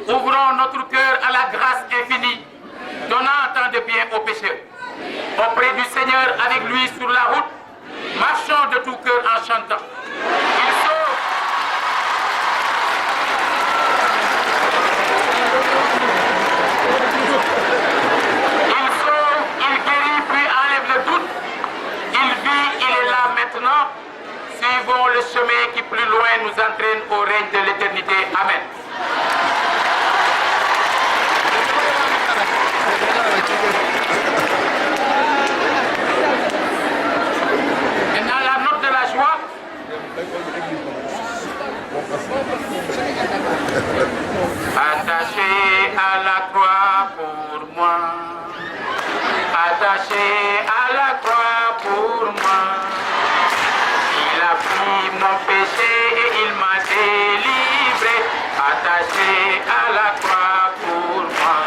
Ouvrons notre cœur à la grâce infinie, donnant tant de bien aux pécheurs. Auprès du Seigneur, avec lui sur la route, marchons de tout cœur en chantant. Il sauve. Il sauve, il guérit, puis enlève le doute. Il vit, il est là maintenant. Suivons le chemin qui plus loin nous entraîne au règne de l'éternité. Amen. Maintenant, la note de la joie. Attaché à la croix pour moi. Attaché à la croix pour moi. Il a pris mon péché et il m'a délivré. Attaché à la croix pour moi.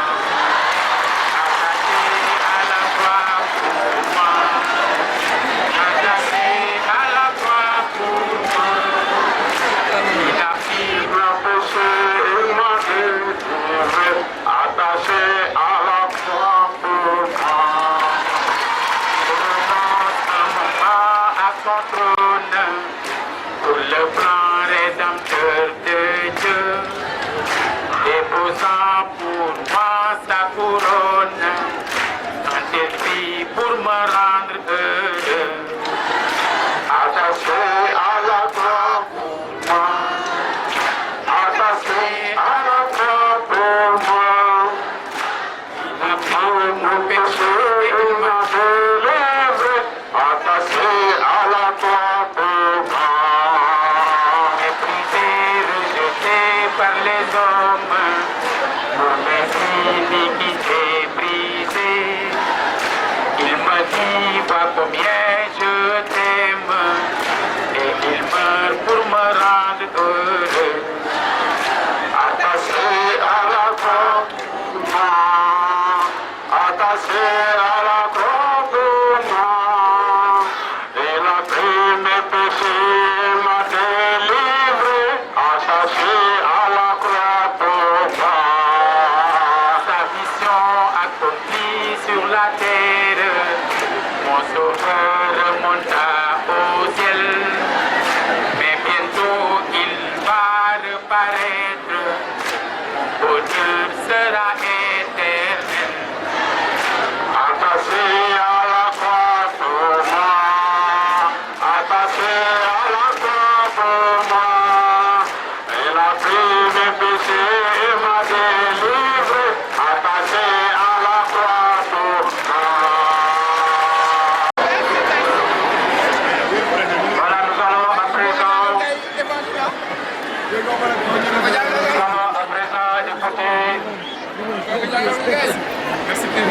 Attaché à la croix pour moi. Attaché à la croix pour moi. Il a pris mon péché et m'a délivré. Attaché à la croix pour moi. À son trône, pour le plan rédempteur de Dieu, déposant pour moi sa couronne, quand il vit pour me rendre heureux. Attaché à la croix pour moi, attaché à la croix pour moi, il a pris mon péché et il m'a délivré. Attaché à la croix pour moi, méprisé, rejeté par les hommes, pour mes iniquités brisées. Il me dit, vois combien je t'aime, et il meurt pour me rendre heureux. Attaché à la croix pour moi, attaché à la croix pour moi. Il a pris mes péchés, m'a délivré, attaché à la croix pour moi. Sa mission accomplie sur la terre, mon sauveur remonta au ciel. Mais bientôt il va reparaître, mon bonheur sera éternel. Attaché à la croix pour moi, attaché à la croix pour moi. Il a pris mes péchés et m'a délivré, attaché à la croix pour moi. Voilà, nous allons à présent écouter